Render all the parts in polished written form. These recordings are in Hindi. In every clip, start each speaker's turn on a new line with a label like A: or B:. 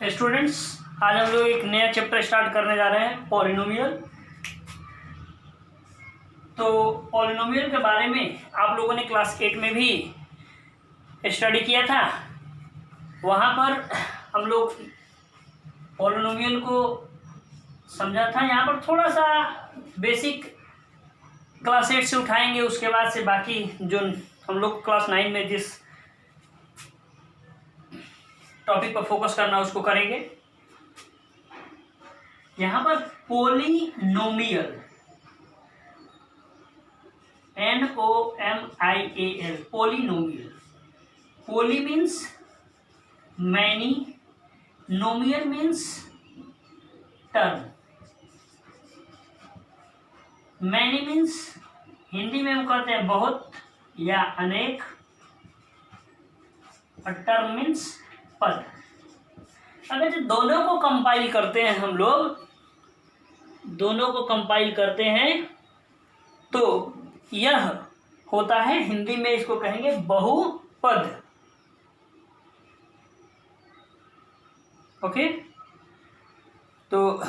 A: स्टूडेंट्स, आज हम लोग एक नया चैप्टर स्टार्ट करने जा रहे हैं, पॉलिनोमियल। तो पॉलिनोमियल के बारे में आप लोगों ने क्लास 8 में भी स्टडी किया था। वहाँ पर हम लोग पॉलिनोमियल को समझा था। यहाँ पर थोड़ा सा बेसिक क्लास 8 से उठाएंगे, उसके बाद से बाकी जो हम लोग क्लास 9 में जिस टॉपिक पर फोकस करना उसको करेंगे। यहाँ पर polynomial, NOMIAL, polynomial. Poly means many, nomial means term. Many means Hindi में हम कहते हैं बहुत या अनेक, और टर्म मीन्स पद। अगर जो दोनों को कंपाइल करते हैं हम लोग, दोनों को कंपाइल करते हैं तो यह होता है, हिंदी में इसको कहेंगे बहुपद। ओके, तो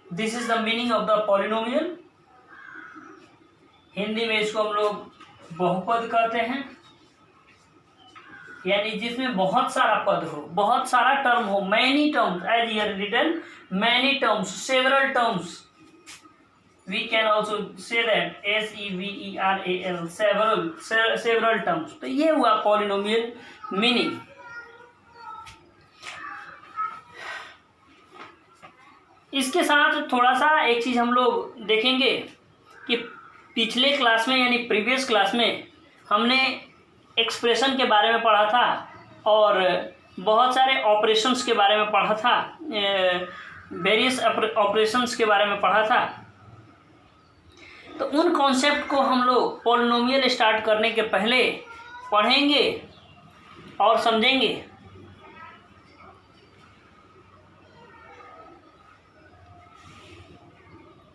A: this is the meaning of the polynomial. Hindi में इसको हम लोग बहुपद कहते हैं, यानी जिसमें बहुत सारा पद हो, बहुत सारा टर्म हो। Many terms, as here written, many terms, several terms. We can also say that SEVERAL, several terms. तो ये हुआ पॉलिनोमियल मीनिंग। इसके साथ थोड़ा सा एक चीज हम लोग देखेंगे कि पिछले क्लास में यानी प्रीवियस क्लास में हमने एक्सप्रेशन के बारे में पढ़ा था और बहुत सारे ऑपरेशंस के बारे में पढ़ा था, वेरियस ऑपरेशंस के बारे में पढ़ा था। तो उन कॉन्सेप्ट को हम लोग पॉलिनोमियल स्टार्ट करने के पहले पढ़ेंगे और समझेंगे।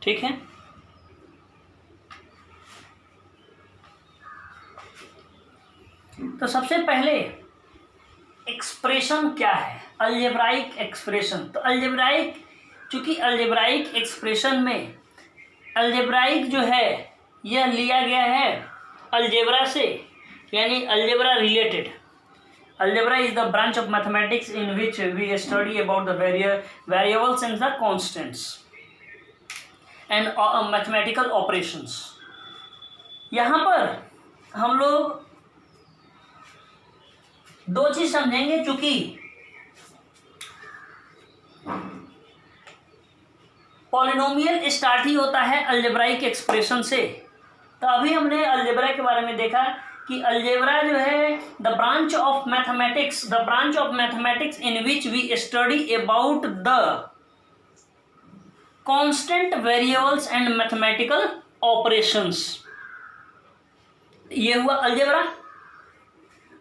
A: ठीक है, तो सबसे पहले एक्सप्रेशन क्या है, अलजेब्राइक एक्सप्रेशन। तो अलजेब्राइक, चूंकि अलजेब्राइक एक्सप्रेशन में अलजेब्राइक जो है यह लिया गया है अलजेब्रा से, यानी algebra related. Algebra is the branch of mathematics in which we study about the variables and the constants and mathematical operations. यहाँ पर हम लोग दो चीज समझेंगे, चूंकि पॉलिनोमियल स्टार्ट ही होता है अलजेब्राइक एक्सप्रेशन से। तो अभी हमने अलजेब्रा के बारे में देखा कि अलजेब्रा जो है the branch of mathematics in which we study about the constant variables and mathematical operations. ये हुआ अलजेब्रा।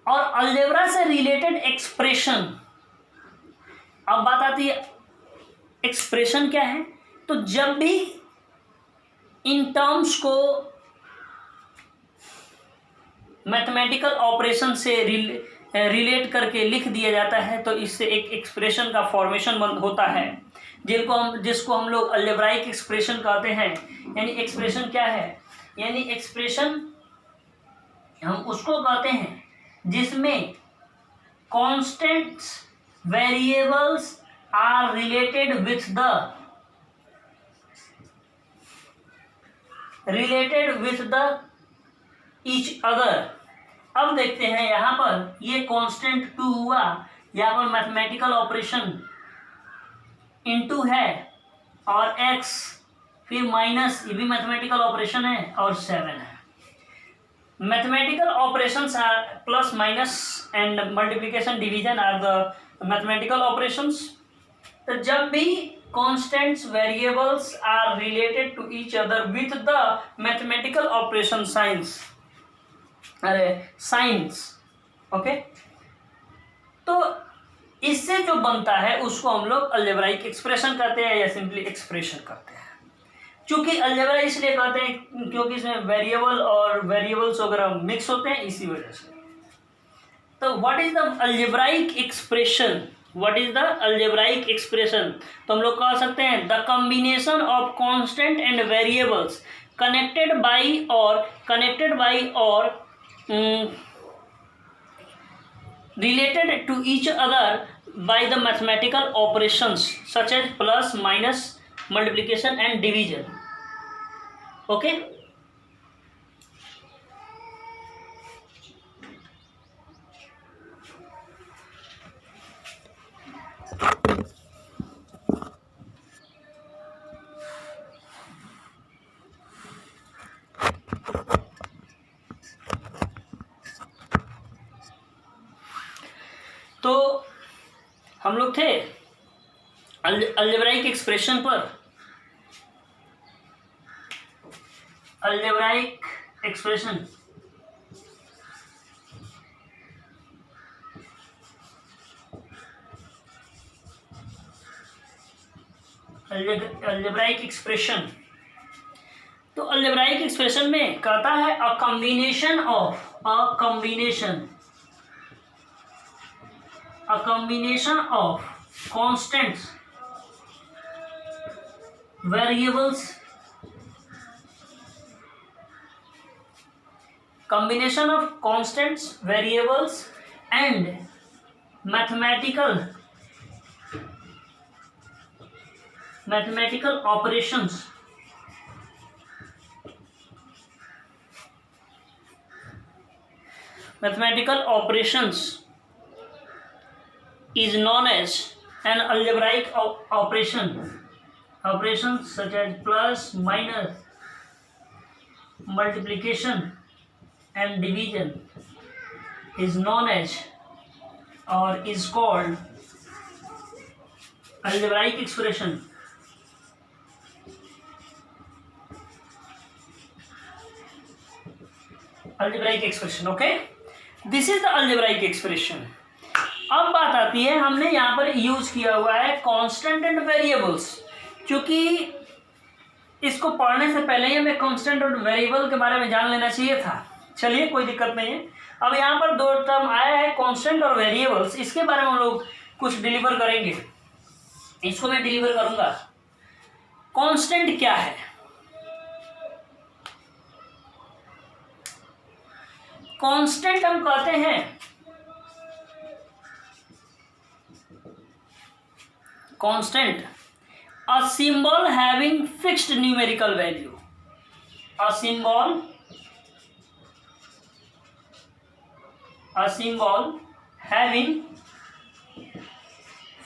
A: और अलजेब्रा से रिलेटेड एक्सप्रेशन। अब बात आती है एक्सप्रेशन क्या है। तो जब भी इन टर्म्स को मैथमेटिकल ऑपरेशन से रिलेट करके लिख दिया जाता है तो इससे एक एक्सप्रेशन का फॉर्मेशन होता है, जिसको हम लोग अलजेब्राइक एक्सप्रेशन कहते हैं। यानी एक्सप्रेशन क्या है, यानी एक्सप्रेशन हम उसको कहते हैं जिसमें constants variables are related with the each other. अब देखते हैं यहाँ पर ये कांस्टेंट 2 हुआ, यहाँ पर मैथमेटिकल ऑपरेशन इनटू है और x, फिर माइनस, ये भी मैथमेटिकल ऑपरेशन है, और 7 है। Mathematical operations are plus minus and multiplication division are the mathematical operations. तो जब भी constants variables are related to each other with the mathematical operation science, okay, तो इससे जो बनता है उसको हम लोग अलजेब्राइक एक्सप्रेशन कहते हैं या सिंपली एक्सप्रेशन कहते हैं। चूंकि अलजेब्रा इसलिए कहते हैं क्योंकि इसमें वेरिएबल और वेरिएबल्स वगैरह मिक्स होते हैं, इसी वजह से। तो what is the algebraic expression, what is the algebraic expression, तो हम लोग कह सकते हैं the combination of constant and variables connected by और related to each other by the mathematical operations such as plus, minus, multiplication and division. Okay. तो हम लोग थे अलजेब्राइक एक्सप्रेशन पर, अलजेब्राइक एक्सप्रेशन अलजेब्राइक एक्सप्रेशन। तो अलजेब्राइक एक्सप्रेशन में कहता है a combination of constants, variables, and mathematical operations is known as an algebraic operation. Operations such as plus, minus, multiplication and division is known as or is called algebraic expression. Algebraic expression, okay? This is the algebraic expression. अब बात आती है, हमने यहाँ पर यूज किया हुआ है कांस्टेंट एंड वेरिएबल्स, क्योंकि इसको पढ़ने से पहले ही हमें कांस्टेंट और वेरिएबल के बारे में जान लेना चाहिए था। चलिए कोई दिक्कत नहीं है। अब यहाँ पर दो टर्म आया है कांस्टेंट और वेरिएबल्स, इसके बारे में हम लोग कुछ डिलीवर करेंगे, इसको मैं डिलीवर करूंगा। कांस्टेंट क्या है? कांस्टेंट हम कहते हैं constant, a symbol having fixed numerical value, a symbol having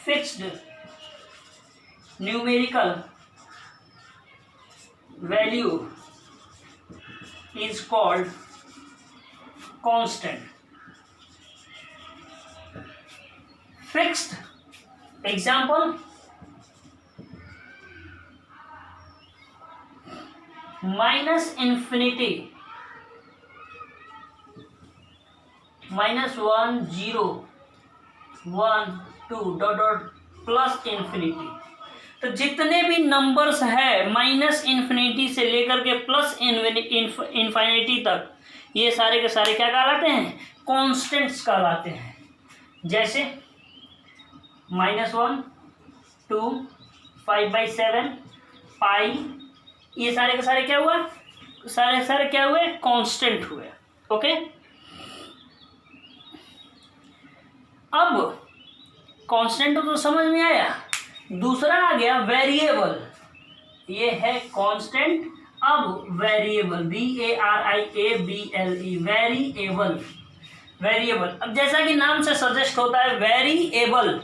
A: fixed numerical value is called constant. Fixed example, minus infinity, -1 0 1 2 dot dot plus infinity. तो जितने भी नंबर्स है माइनस इन्फिनिटी से लेकर के प्लस इन्फिनिटी तक, ये सारे के सारे क्या कहलाते हैं? कॉन्स्टेंट्स कहलाते हैं। जैसे -1 2 5/7 पाई, ये सारे के सारे क्या हुआ? सारे क्या हुए? कांस्टेंट हुए। ओके, अब कांस्टेंट तो समझ में आया। दूसरा आ गया वेरिएबल, ये है कांस्टेंट। अब वेरिएबल वेरिएबल, वेरिएबल। अब जैसा कि नाम से सजेस्ट होता है वेरिएबल,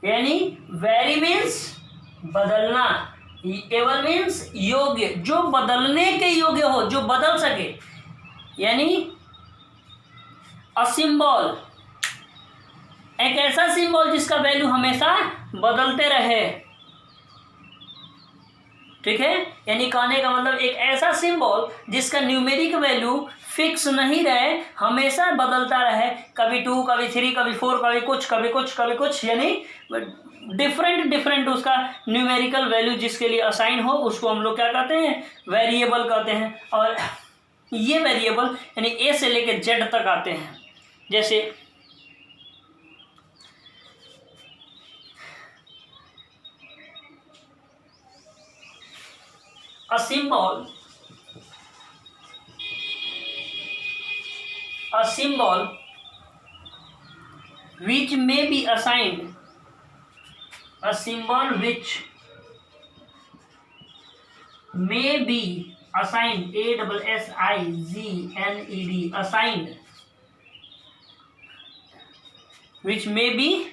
A: यानी वेरी मीन्स बदलना, एबल मीन्स योग्य, जो बदलने के योग्य हो, जो बदल सके। यानी अ सिंबल, एक ऐसा सिंबल जिसका वैल्यू हमेशा बदलते रहे। ठीक है, यानी कहने का मतलब एक ऐसा सिंबल जिसका न्यूमेरिक वैल्यू फिक्स नहीं रहे, हमेशा बदलता रहे, कभी 2 कभी 3 कभी 4 कभी कुछ, यानी डिफरेंट उसका न्यूमेरिकल वैल्यू जिसके लिए असाइन हो, उसको हम लोग क्या कहते हैं? वेरिएबल कहते हैं। और ये वेरिएबल यानी ए से लेकर जेड तक आते हैं। जैसे a symbol which may be assigned assigned assigned which may be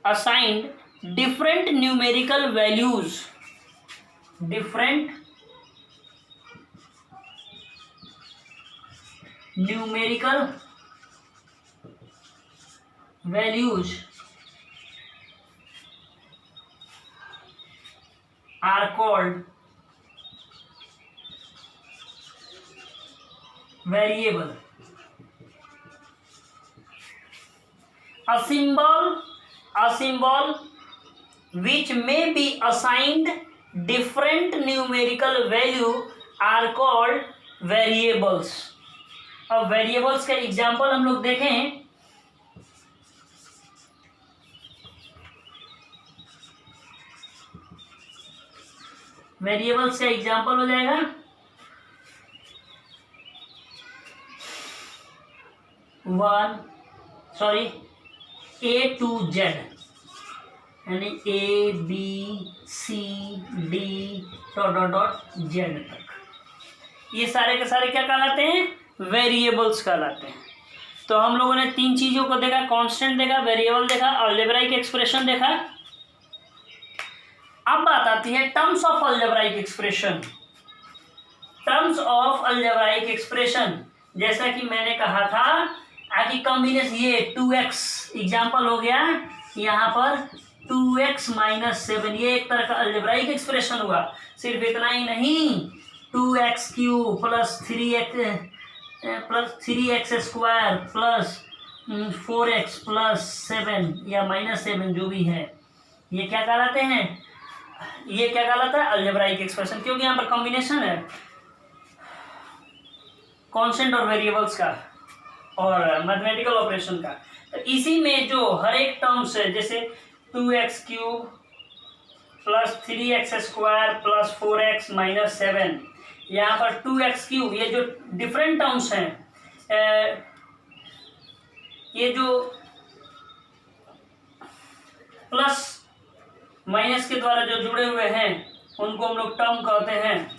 A: assigned different numerical values are called variable. A symbol which may be assigned different numerical value are called variables. अब वेरिएबल्स का एग्जाम्पल हम लोग देखें, वेरिएबल्स का एग्जाम्पल हो जाएगा A to Z, यानी A B C D .Z तक, ये सारे के सारे क्या कहलाते हैं? वेरिएबल्स कहलाते हैं। तो हम लोगों ने तीन चीज़ों को देखा, कांस्टेंट देखा, वेरिएबल देखा, अलजेब्राइक एक्सप्रेशन देखा। अब बात आती है टर्म्स ऑफ अलजेब्राइक एक्सप्रेशन। जैसा कि मैंने कहा था कि कॉम्बिनेशन, ये 2x एग्जाम्पल हो गया, यहाँ पर 2x - 7, ये एक तरह का अलजेब्राइक एक्सप्रेशन हुआ। सिर्फ इतना ही नहीं, 2x³ + 3x² + 4x + 7 या -7 जो भी है, ये क्या कहलाते हैं? ये क्या कहलाता है? अलजेब्राइक एक्सप्रेशन, क्योंकि यहाँ पर कॉम्बिनेशन है कांस्टेंट और वेरिएबल्स का और मैथमेटिकल ऑपरेशन का। तो इसी में जो हर एक टर्म्स है, जैसे 2x³ + 3x² + 4x - 7, यहाँ पर 2x³, ये जो डिफरेंट टर्म्स हैं, ये जो प्लस माइनस के द्वारा जो जुड़े हुए हैं उनको हम लोग टर्म कहते हैं।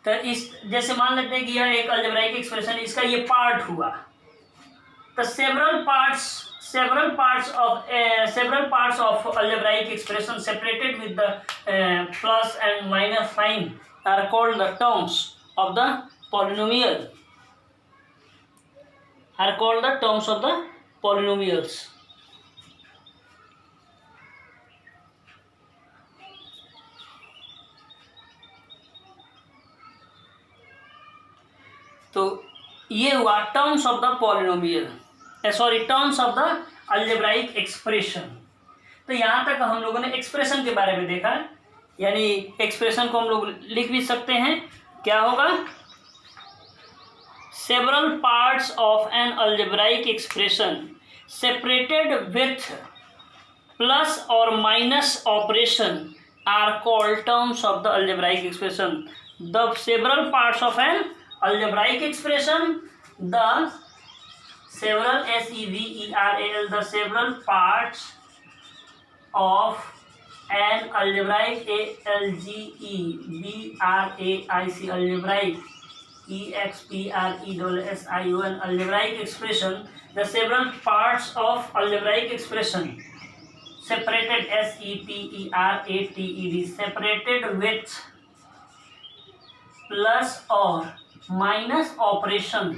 A: तो इस जैसे मान लेते हैं कि यह एक अलजेब्राइक एक्सप्रेशन, इसका ये पार्ट हुआ, तो several parts of algebraic expression separated with the plus and minus sign are called the terms of the polynomials. तो ये हुआ terms of the polynomial, terms of the algebraic expression. तो यहाँ तक हम लोगों ने एक्सप्रेशन के बारे में देखा, यानी एक्सप्रेशन को हम लोग लिख भी सकते हैं। क्या होगा? Several parts of an algebraic expression separated with plus और minus operation are called terms of the algebraic expression. The several parts of an algebraic expression, the several the several parts of an algebraic algebraic algebraic expression, the several parts of algebraic expression separated separated with plus or minus operation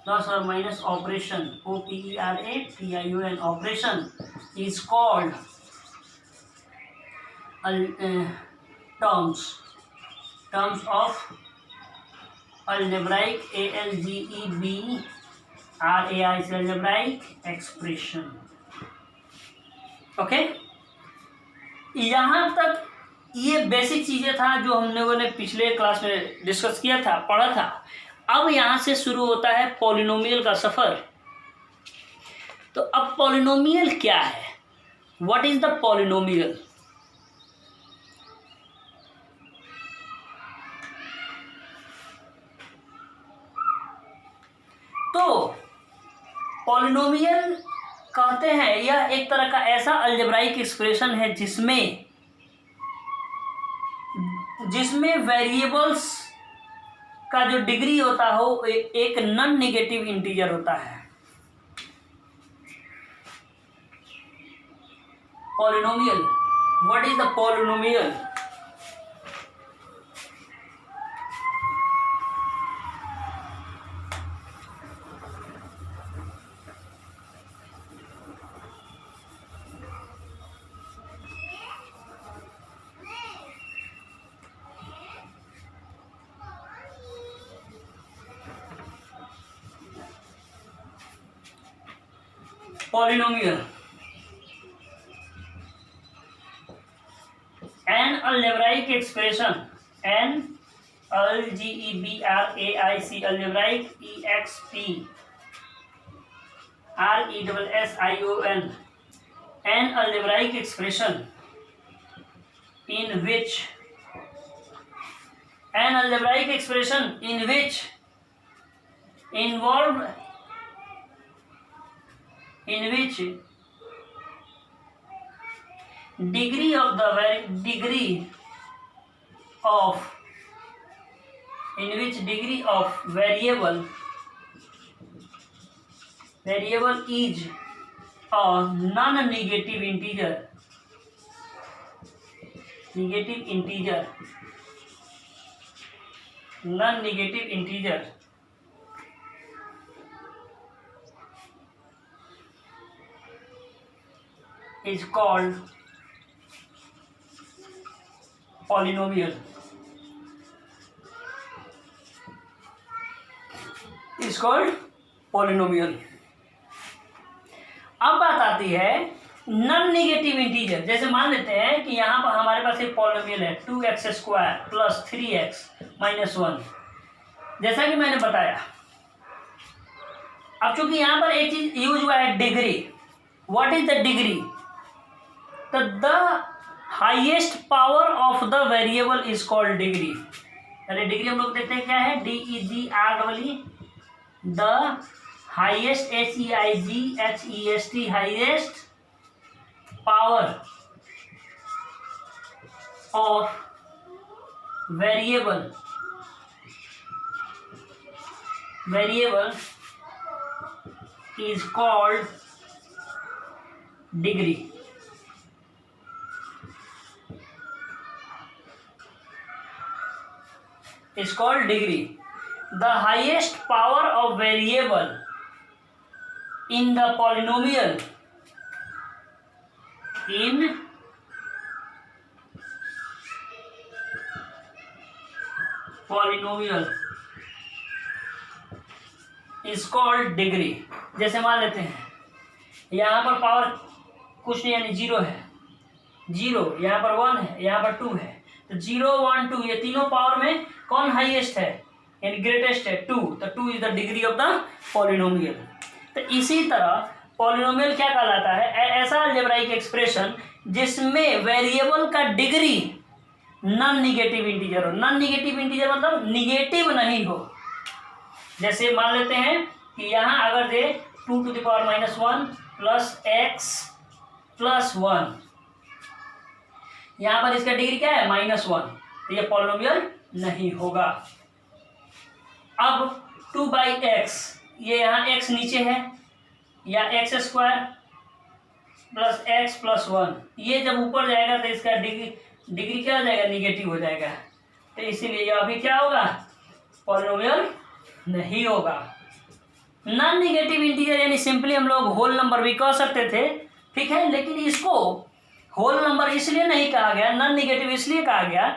A: plus or minus operation operation is called terms of algebraic algebraic expression. Okay, यहाँ तक ये बेसिक चीज़ें था जो हम लोगों ने पिछले क्लास में डिस्कस किया था, पढ़ा था। अब यहाँ से शुरू होता है पॉलिनोमियल का सफ़र। तो अब पॉलिनोमियल क्या है? What is the polynomial? तो पॉलिनोमियल कहते हैं यह एक तरह का ऐसा अलजेब्राइक एक्सप्रेशन है जिसमें वेरिएबल्स का जो डिग्री होता हो एक नॉन नेगेटिव इंटीजर होता है। Polynomial, what is the polynomial? Polynomial, an algebraic expression, an algebraic, algebraic expression, an algebraic expression in which involved degree of variable is a non-negative integer is called polynomial. Is called polynomial. अब बात आती है नॉन नेगेटिव इंटीजर। जैसे मान लेते हैं कि यहाँ पर हमारे पास एक पॉलिनोमियल है 2x² + 3x - 1, जैसा कि मैंने बताया। अब चूंकि यहाँ पर एक चीज यूज हुआ है, degree. What is the degree? The highest power of the variable is called degree. अरे डिग्री हम लोग देखते हैं क्या है, DEGREE, the highest, HEIGHEST, highest power of variable is called degree. Is called degree. The highest power of variable in the polynomial is called degree. जैसे मान लेते हैं यहाँ पर पावर कुछ नहीं, यानी 0 है, 0, यहाँ पर 1 है, यहाँ पर 2 है। तो 0, 1, 2 ये तीनों पावर में कौन हाईएस्ट है, यानी ग्रेटेस्ट है, 2। तो 2 is the degree of the polynomial. तो इसी तरह पॉलिनोमियल क्या कहलाता है? ऐसा अलजेब्राइक एक्सप्रेशन जिसमें वेरिएबल का डिग्री नॉन नेगेटिव इंटीजर हो। नॉन नेगेटिव इंटीजर मतलब निगेटिव नहीं हो। जैसे मान लेते हैं कि यहाँ अगर दे 2 to the power -1 + x + 1, यहाँ पर इसका डिग्री क्या है, -1, तो ये पॉलिनोमियल नहीं होगा। अब 2/x, ये यहाँ x नीचे है, या x² + x + 1, ये जब ऊपर जाएगा तो इसका डिग्री क्या हो जाएगा, निगेटिव हो जाएगा। तो इसीलिए ये अभी क्या होगा, पॉलिनोमियल नहीं होगा। नॉन नेगेटिव इंटीजर यानी सिंपली हम लोग होल नंबर भी कह सकते थे, ठीक है, लेकिन इसको होल नंबर इसलिए नहीं कहा गया, नॉन नेगेटिव इसलिए कहा गया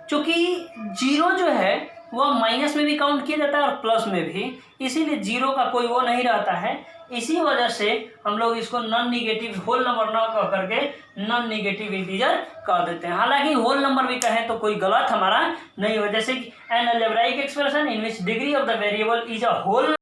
A: क्योंकि 0 जो है वह माइनस में भी काउंट किया जाता है और प्लस में भी, इसीलिए 0 का कोई वो नहीं रहता है। इसी वजह से हम लोग इसको नॉन निगेटिव होल नंबर ना कह करके नॉन निगेटिव इंटीजर कह देते हैं। हालांकि होल नंबर भी कहें तो कोई गलत हमारा नहीं हो, जैसे कि an algebraic expression in which degree of the variable is a whole